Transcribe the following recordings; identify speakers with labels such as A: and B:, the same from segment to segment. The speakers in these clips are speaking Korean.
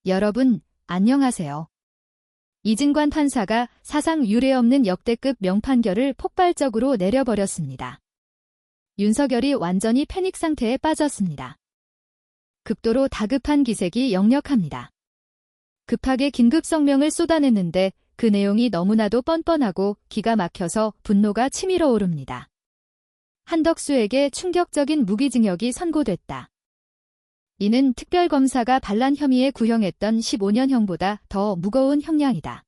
A: 여러분, 안녕하세요. 이진관 판사가 사상 유례없는 역대급 명판결을 폭발적으로 내려버렸습니다. 윤석열이 완전히 패닉 상태에 빠졌습니다. 극도로 다급한 기색이 역력합니다. 급하게 긴급 성명을 쏟아냈는데 그 내용이 너무나도 뻔뻔하고 기가 막혀서 분노가 치밀어 오릅니다. 한덕수에게 충격적인 무기징역이 선고됐다. 이는 특별검사가 반란 혐의에 구형했던 15년형보다 더 무거운 형량이다.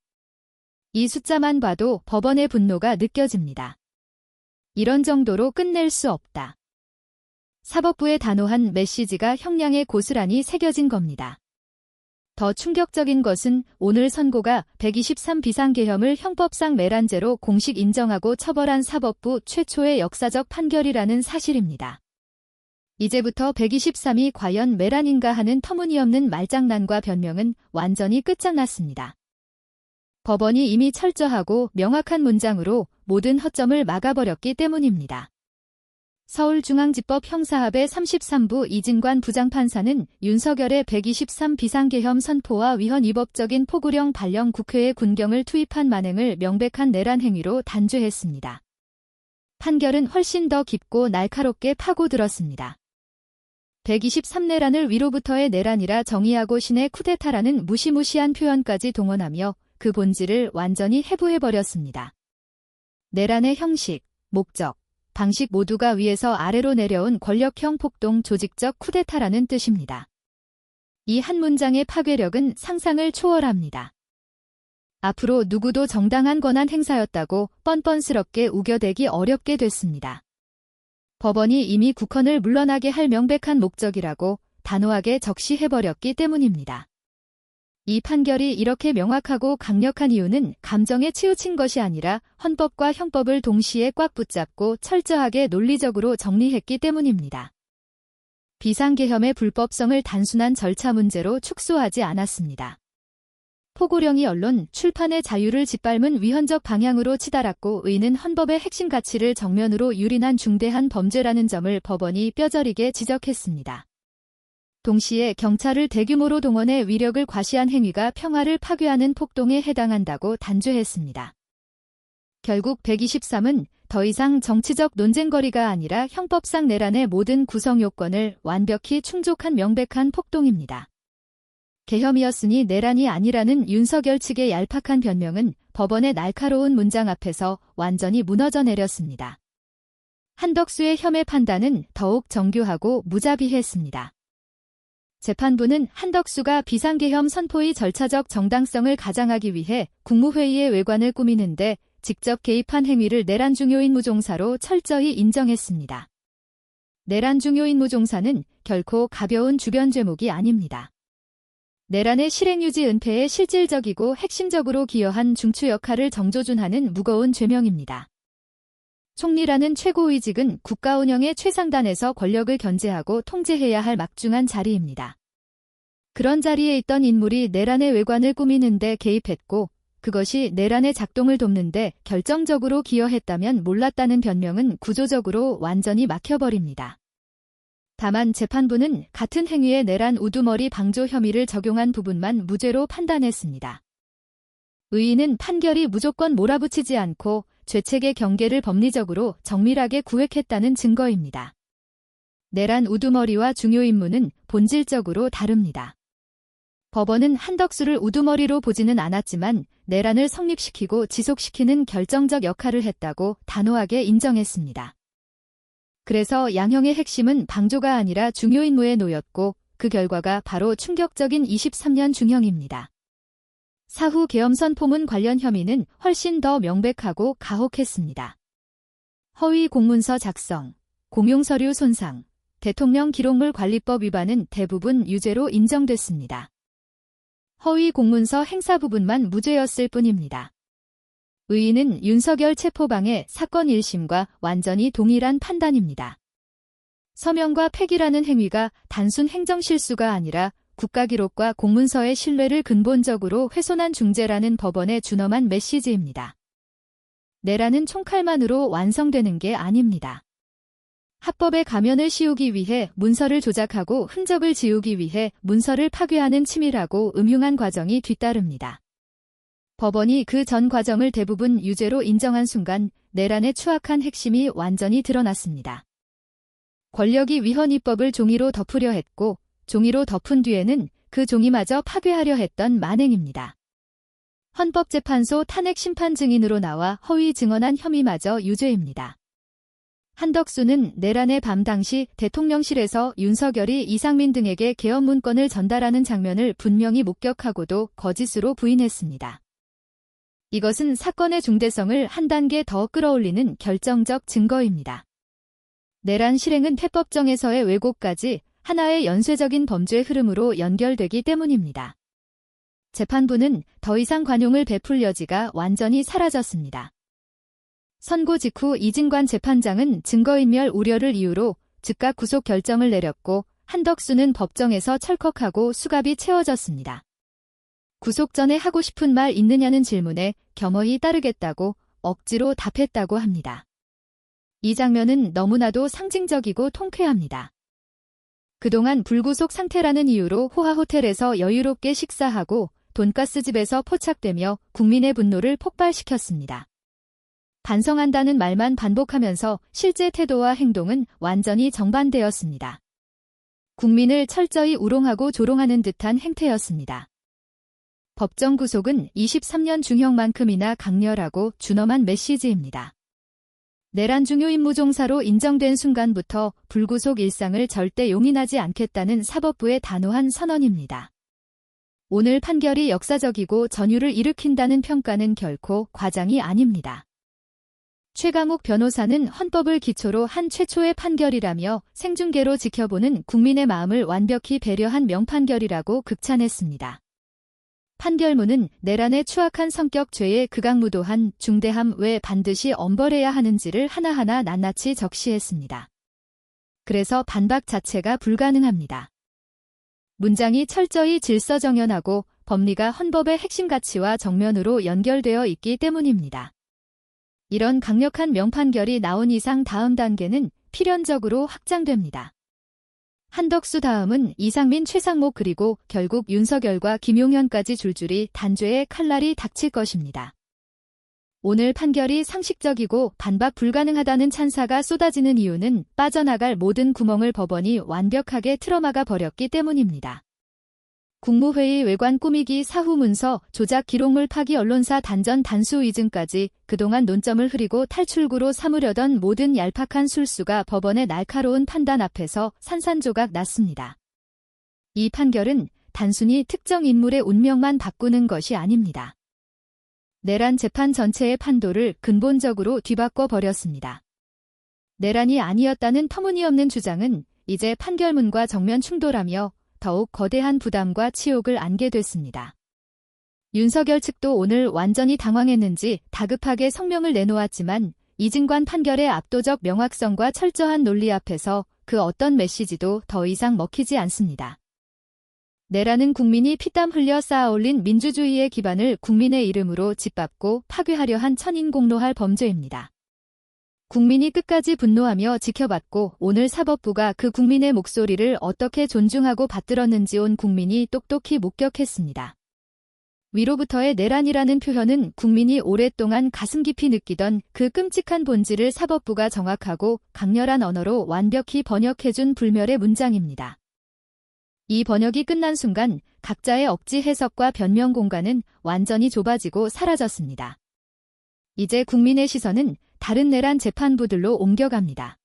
A: 이 숫자만 봐도 법원의 분노가 느껴집니다. 이런 정도로 끝낼 수 없다. 사법부의 단호한 메시지가 형량에 고스란히 새겨진 겁니다. 더 충격적인 것은 오늘 선고가 123 비상계엄을 형법상 매란죄로 공식 인정하고 처벌한 사법부 최초의 역사적 판결이라는 사실입니다. 이제부터 123이 과연 매란인가 하는 터무니없는 말장난과 변명은 완전히 끝장났습니다. 법원이 이미 철저하고 명확한 문장으로 모든 허점을 막아버렸기 때문입니다. 서울중앙지법 형사합의 33부 이진관 부장판사는 윤석열의 123 비상계엄 선포와 위헌 위법적인 포구령 발령 국회에 군경을 투입한 만행을 명백한 내란 행위로 단죄했습니다. 판결은 훨씬 더 깊고 날카롭게 파고들었습니다. 123내란을 위로부터의 내란이라 정의하고 신의 쿠데타라는 무시무시한 표현까지 동원하며 그 본질을 완전히 해부해버렸습니다. 내란의 형식, 목적, 방식 모두가 위에서 아래로 내려온 권력형 폭동 조직적 쿠데타라는 뜻입니다. 이 한 문장의 파괴력은 상상을 초월합니다. 앞으로 누구도 정당한 권한 행사였다고 뻔뻔스럽게 우겨대기 어렵게 됐습니다. 법원이 이미 국헌을 물러나게 할 명백한 목적이라고 단호하게 적시해버렸기 때문입니다. 이 판결이 이렇게 명확하고 강력한 이유는 감정에 치우친 것이 아니라 헌법과 형법을 동시에 꽉 붙잡고 철저하게 논리적으로 정리했기 때문입니다. 비상계엄의 불법성을 단순한 절차 문제로 축소하지 않았습니다. 포고령이 언론, 출판의 자유를 짓밟은 위헌적 방향으로 치달았고 의는 헌법의 핵심 가치를 정면으로 유린한 중대한 범죄라는 점을 법원이 뼈저리게 지적했습니다. 동시에 경찰을 대규모로 동원해 위력을 과시한 행위가 평화를 파괴하는 폭동에 해당한다고 단죄했습니다. 결국 123은 더 이상 정치적 논쟁거리가 아니라 형법상 내란의 모든 구성 요건을 완벽히 충족한 명백한 폭동입니다. 계엄이었으니 내란이 아니라는 윤석열 측의 얄팍한 변명은 법원의 날카로운 문장 앞에서 완전히 무너져 내렸습니다. 한덕수의 혐의 판단은 더욱 정교하고 무자비했습니다. 재판부는 한덕수가 비상계엄 선포의 절차적 정당성을 가장하기 위해 국무회의의 외관을 꾸미는데 직접 개입한 행위를 내란 중요인무 종사로 철저히 인정했습니다. 내란 중요인무 종사는 결코 가벼운 주변 죄목이 아닙니다. 내란의 실행유지 은폐에 실질적이고 핵심적으로 기여한 중추 역할을 정조준하는 무거운 죄명입니다. 총리라는 최고위직은 국가 운영의 최상단에서 권력을 견제하고 통제해야 할 막중한 자리입니다. 그런 자리에 있던 인물이 내란의 외관을 꾸미는 데 개입했고 그것이 내란의 작동을 돕는 데 결정적으로 기여했다면 몰랐다는 변명은 구조적으로 완전히 막혀버립니다. 다만 재판부는 같은 행위에 내란 우두머리 방조 혐의를 적용한 부분만 무죄로 판단했습니다. 의의는 판결이 무조건 몰아붙이지 않고 죄책의 경계를 법리적으로 정밀하게 구획했다는 증거입니다. 내란 우두머리와 중요인무는 본질적으로 다릅니다. 법원은 한덕수를 우두머리로 보지는 않았지만 내란을 성립시키고 지속시키는 결정적 역할을 했다고 단호하게 인정했습니다. 그래서 양형의 핵심은 방조가 아니라 중요인무에 놓였고 그 결과가 바로 충격적인 23년 중형입니다. 사후 계엄 선포문 관련 혐의는 훨씬 더 명백하고 가혹했습니다. 허위 공문서 작성, 공용서류 손상, 대통령 기록물 관리법 위반은 대부분 유죄로 인정됐습니다. 허위 공문서 행사 부분만 무죄였을 뿐입니다. 의의는 윤석열 체포방해 사건 1심과 완전히 동일한 판단입니다. 서명과 폐기라는 행위가 단순 행정실수가 아니라 국가기록과 공문서의 신뢰를 근본적으로 훼손한 중죄라는 법원의 준엄한 메시지입니다. 내란은 총칼만으로 완성되는 게 아닙니다. 합법의 가면을 씌우기 위해 문서를 조작하고 흔적을 지우기 위해 문서를 파괴하는 치밀하고 음흉한 과정이 뒤따릅니다. 법원이 그 전 과정을 대부분 유죄로 인정한 순간 내란의 추악한 핵심이 완전히 드러났습니다. 권력이 위헌입법을 종이로 덮으려 했고 종이로 덮은 뒤에는 그 종이마저 파괴하려 했던 만행입니다. 헌법재판소 탄핵 심판 증인으로 나와 허위 증언한 혐의마저 유죄입니다. 한덕수는 내란의 밤 당시 대통령실에서 윤석열이 이상민 등에게 개헌 문건을 전달하는 장면을 분명히 목격하고도 거짓으로 부인했습니다. 이것은 사건의 중대성을 한 단계 더 끌어올리는 결정적 증거입니다. 내란 실행은 패법정에서의 왜곡까지 하나의 연쇄적인 범죄 흐름으로 연결되기 때문입니다. 재판부는 더 이상 관용을 베풀 여지가 완전히 사라졌습니다. 선고 직후 이진관 재판장은 증거인멸 우려를 이유로 즉각 구속 결정을 내렸고 한덕수는 법정에서 철컥하고 수갑이 채워졌습니다. 구속 전에 하고 싶은 말 있느냐는 질문에 겸허히 따르겠다고 억지로 답했다고 합니다. 이 장면은 너무나도 상징적이고 통쾌합니다. 그동안 불구속 상태라는 이유로 호화호텔에서 여유롭게 식사하고 돈가스집에서 포착되며 국민의 분노를 폭발시켰습니다. 반성한다는 말만 반복하면서 실제 태도와 행동은 완전히 정반대였습니다. 국민을 철저히 우롱하고 조롱하는 듯한 행태였습니다. 법정 구속은 23년 중형만큼이나 강렬하고 준엄한 메시지입니다. 내란 중요 임무 종사로 인정된 순간부터 불구속 일상을 절대 용인하지 않겠다는 사법부의 단호한 선언입니다. 오늘 판결이 역사적이고 전율을 일으킨다는 평가는 결코 과장이 아닙니다. 최강욱 변호사는 헌법을 기초로 한 최초의 판결이라며 생중계로 지켜보는 국민의 마음을 완벽히 배려한 명판결이라고 극찬했습니다. 판결문은 내란의 추악한 성격 죄의 극악무도한 중대함 왜 반드시 엄벌해야 하는지를 하나하나 낱낱이 적시했습니다. 그래서 반박 자체가 불가능합니다. 문장이 철저히 질서정연하고 법리가 헌법의 핵심 가치와 정면으로 연결되어 있기 때문입니다. 이런 강력한 명판결이 나온 이상 다음 단계는 필연적으로 확장됩니다. 한덕수 다음은 이상민, 최상목 그리고 결국 윤석열과 김용현까지 줄줄이 단죄의 칼날이 닥칠 것입니다. 오늘 판결이 상식적이고 반박 불가능하다는 찬사가 쏟아지는 이유는 빠져나갈 모든 구멍을 법원이 완벽하게 틀어막아 버렸기 때문입니다. 국무회의 외관 꾸미기 사후 문서, 조작 기록물 파기 언론사 단전 단수 위증까지 그동안 논점을 흐리고 탈출구로 삼으려던 모든 얄팍한 술수가 법원의 날카로운 판단 앞에서 산산조각 났습니다. 이 판결은 단순히 특정 인물의 운명만 바꾸는 것이 아닙니다. 내란 재판 전체의 판도를 근본적으로 뒤바꿔 버렸습니다. 내란이 아니었다는 터무니없는 주장은 이제 판결문과 정면 충돌하며 더욱 거대한 부담과 치욕을 안게 됐습니다. 윤석열 측도 오늘 완전히 당황했는지 다급하게 성명을 내놓았지만 이진관 판결의 압도적 명확성과 철저한 논리 앞에서 그 어떤 메시지도 더 이상 먹히지 않습니다. 내란은 국민이 피땀 흘려 쌓아올린 민주주의의 기반을 국민의 이름으로 짓밟고 파괴하려 한 천인공노할 범죄입니다. 국민이 끝까지 분노하며 지켜봤고 오늘 사법부가 그 국민의 목소리를 어떻게 존중하고 받들었는지 온 국민이 똑똑히 목격했습니다. 위로부터의 내란이라는 표현은 국민이 오랫동안 가슴 깊이 느끼던 그 끔찍한 본질을 사법부가 정확하고 강렬한 언어로 완벽히 번역해준 불멸의 문장입니다. 이 번역이 끝난 순간 각자의 억지 해석과 변명 공간은 완전히 좁아지고 사라졌습니다. 이제 국민의 시선은 다른 내란 재판부들로 옮겨갑니다.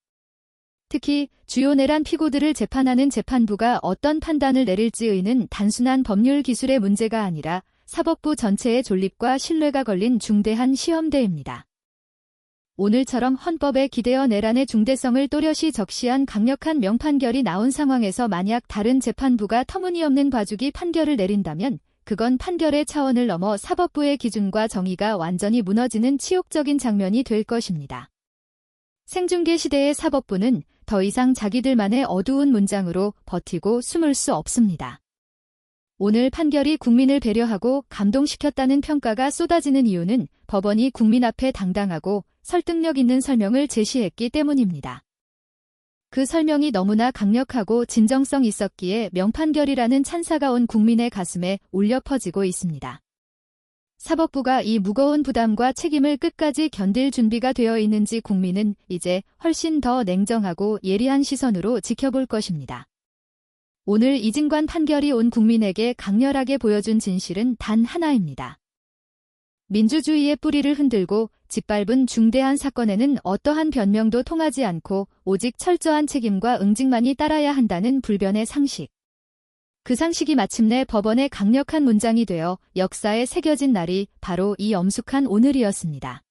A: 특히 주요 내란 피고들을 재판하는 재판부가 어떤 판단을 내릴지의는 단순한 법률 기술의 문제가 아니라 사법부 전체의 존립과 신뢰가 걸린 중대한 시험대입니다. 오늘처럼 헌법에 기대어 내란의 중대성을 또렷이 적시한 강력한 명판결이 나온 상황에서 만약 다른 재판부가 터무니없는 봐주기 판결을 내린다면 그건 판결의 차원을 넘어 사법부의 기준과 정의가 완전히 무너지는 치욕적인 장면이 될 것입니다. 생중계 시대의 사법부는 더 이상 자기들만의 어두운 문장으로 버티고 숨을 수 없습니다. 오늘 판결이 국민을 배려하고 감동시켰다는 평가가 쏟아지는 이유는 법원이 국민 앞에 당당하고 설득력 있는 설명을 제시했기 때문입니다. 그 설명이 너무나 강력하고 진정성 있었기에 명판결이라는 찬사가 온 국민의 가슴에 울려 퍼지고 있습니다. 사법부가 이 무거운 부담과 책임을 끝까지 견딜 준비가 되어 있는지 국민은 이제 훨씬 더 냉정하고 예리한 시선으로 지켜볼 것입니다. 오늘 이진관 판결이 온 국민에게 강렬하게 보여준 진실은 단 하나입니다. 민주주의의 뿌리를 흔들고 짓밟은 중대한 사건에는 어떠한 변명도 통하지 않고 오직 철저한 책임과 응징만이 따라야 한다는 불변의 상식. 그 상식이 마침내 법원의 강력한 문장이 되어 역사에 새겨진 날이 바로 이 엄숙한 오늘이었습니다.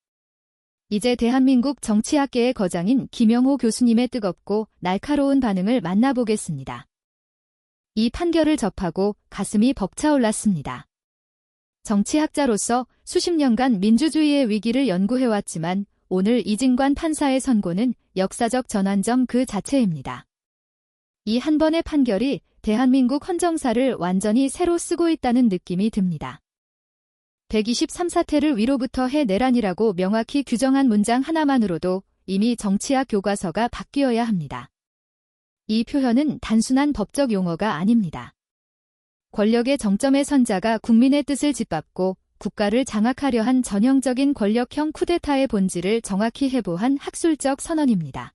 A: 이제 대한민국 정치학계의 거장인 김영호 교수님의 뜨겁고 날카로운 반응을 만나보겠습니다. 이 판결을 접하고 가슴이 벅차올랐습니다. 정치학자로서 수십 년간 민주주의의 위기를 연구해왔지만 오늘 이진관 판사의 선고는 역사적 전환점 그 자체입니다. 이 한 번의 판결이 대한민국 헌정사를 완전히 새로 쓰고 있다는 느낌이 듭니다. 123사태를 위로부터 해내란이라고 명확히 규정한 문장 하나만으로도 이미 정치학 교과서가 바뀌어야 합니다. 이 표현은 단순한 법적 용어가 아닙니다. 권력의 정점에 선 자가 국민의 뜻을 짓밟고 국가를 장악하려 한 전형적인 권력형 쿠데타의 본질을 정확히 해부한 학술적 선언입니다.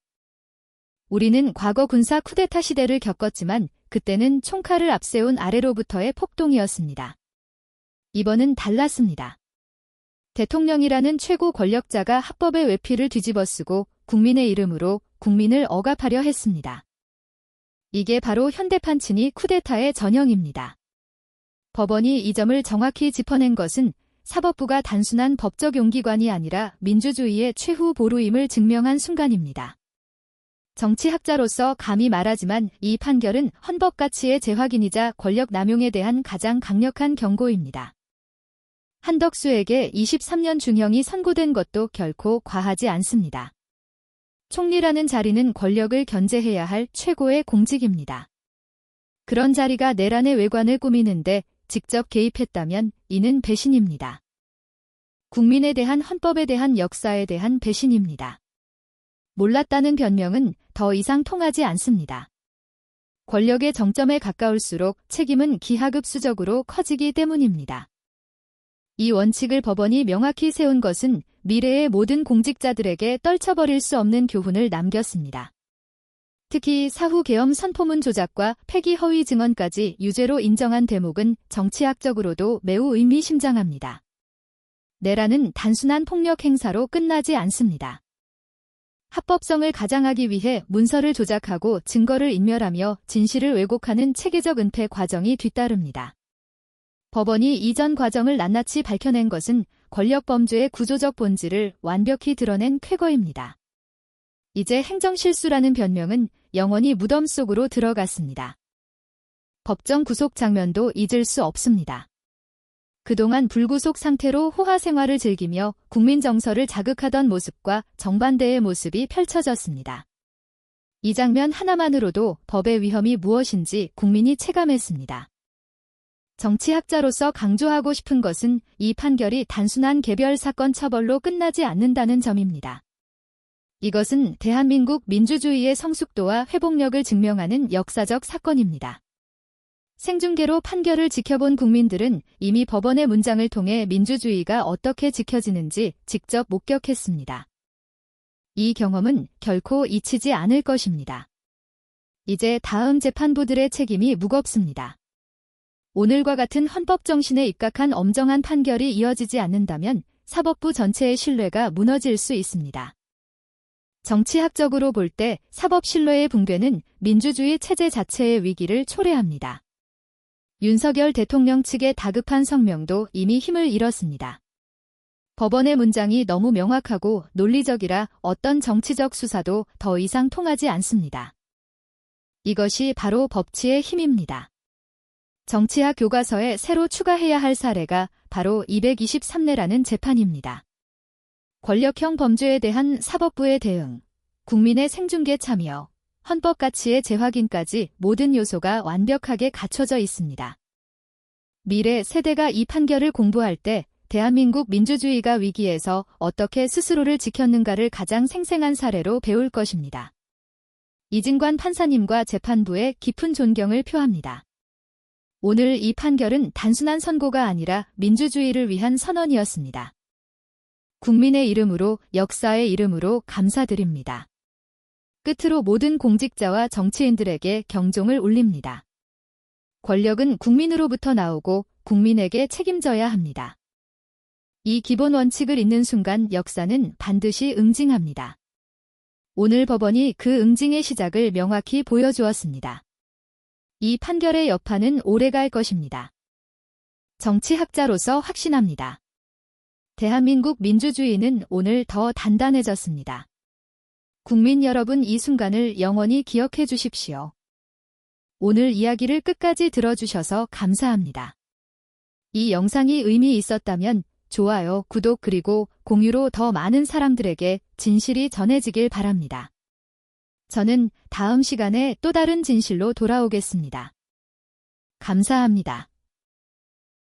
A: 우리는 과거 군사 쿠데타 시대를 겪었지만 그때는 총칼을 앞세운 아래로부터의 폭동이었습니다. 이번은 달랐습니다. 대통령이라는 최고 권력자가 합법의 외피를 뒤집어쓰고 국민의 이름으로 국민을 억압하려 했습니다. 이게 바로 현대판치니 쿠데타의 전형입니다. 법원이 이 점을 정확히 짚어낸 것은 사법부가 단순한 법적 용기관이 아니라 민주주의의 최후 보루임을 증명한 순간입니다. 정치학자로서 감히 말하지만 이 판결은 헌법 가치의 재확인이자 권력 남용에 대한 가장 강력한 경고입니다. 한덕수에게 23년 중형이 선고된 것도 결코 과하지 않습니다. 총리라는 자리는 권력을 견제해야 할 최고의 공직입니다. 그런 자리가 내란의 외관을 꾸미는데 직접 개입했다면 이는 배신입니다. 국민에 대한 헌법에 대한 역사에 대한 배신입니다. 몰랐다는 변명은 더 이상 통하지 않습니다. 권력의 정점에 가까울수록 책임은 기하급수적으로 커지기 때문입니다. 이 원칙을 법원이 명확히 세운 것은 미래의 모든 공직자들에게 떨쳐버릴 수 없는 교훈을 남겼습니다. 특히 사후 계엄 선포문 조작과 폐기 허위 증언까지 유죄로 인정한 대목은 정치학적으로도 매우 의미심장합니다. 내란은 단순한 폭력 행사로 끝나지 않습니다. 합법성을 가장하기 위해 문서를 조작하고 증거를 인멸하며 진실을 왜곡하는 체계적 은폐 과정이 뒤따릅니다. 법원이 이전 과정을 낱낱이 밝혀낸 것은 권력범죄의 구조적 본질을 완벽히 드러낸 쾌거입니다. 이제 행정실수라는 변명은 영원히 무덤 속으로 들어갔습니다. 법정 구속 장면도 잊을 수 없습니다. 그동안 불구속 상태로 호화 생활을 즐기며 국민 정서를 자극하던 모습과 정반대의 모습이 펼쳐졌습니다. 이 장면 하나만으로도 법의 위험이 무엇인지 국민이 체감했습니다. 정치학자로서 강조하고 싶은 것은 이 판결이 단순한 개별 사건 처벌로 끝나지 않는다는 점입니다. 이것은 대한민국 민주주의의 성숙도와 회복력을 증명하는 역사적 사건입니다. 생중계로 판결을 지켜본 국민들은 이미 법원의 문장을 통해 민주주의가 어떻게 지켜지는지 직접 목격했습니다. 이 경험은 결코 잊히지 않을 것입니다. 이제 다음 재판부들의 책임이 무겁습니다. 오늘과 같은 헌법 정신에 입각한 엄정한 판결이 이어지지 않는다면 사법부 전체의 신뢰가 무너질 수 있습니다. 정치학적으로 볼 때 사법 신뢰의 붕괴는 민주주의 체제 자체의 위기를 초래합니다. 윤석열 대통령 측의 다급한 성명도 이미 힘을 잃었습니다. 법원의 문장이 너무 명확하고 논리적이라 어떤 정치적 수사도 더 이상 통하지 않습니다. 이것이 바로 법치의 힘입니다. 정치학 교과서에 새로 추가해야 할 사례가 바로 223내라는 재판입니다. 권력형 범죄에 대한 사법부의 대응, 국민의 생중계 참여, 헌법 가치의 재확인까지 모든 요소가 완벽하게 갖춰져 있습니다. 미래 세대가 이 판결을 공부할 때 대한민국 민주주의가 위기에서 어떻게 스스로를 지켰는가를 가장 생생한 사례로 배울 것입니다. 이진관 판사님과 재판부에 깊은 존경을 표합니다. 오늘 이 판결은 단순한 선고가 아니라 민주주의를 위한 선언이었습니다. 국민의 이름으로, 역사의 이름으로 감사드립니다. 끝으로 모든 공직자와 정치인들에게 경종을 울립니다. 권력은 국민으로부터 나오고 국민에게 책임져야 합니다. 이 기본 원칙을 잇는 순간 역사는 반드시 응징합니다. 오늘 법원이 그 응징의 시작을 명확히 보여주었습니다. 이 판결의 여파는 오래갈 것입니다. 정치학자로서 확신합니다. 대한민국 민주주의는 오늘 더 단단해졌습니다. 국민 여러분, 이 순간을 영원히 기억해 주십시오. 오늘 이야기를 끝까지 들어주셔서 감사합니다. 이 영상이 의미 있었다면 좋아요, 구독 그리고 공유로 더 많은 사람들에게 진실이 전해지길 바랍니다. 저는 다음 시간에 또 다른 진실로 돌아오겠습니다. 감사합니다.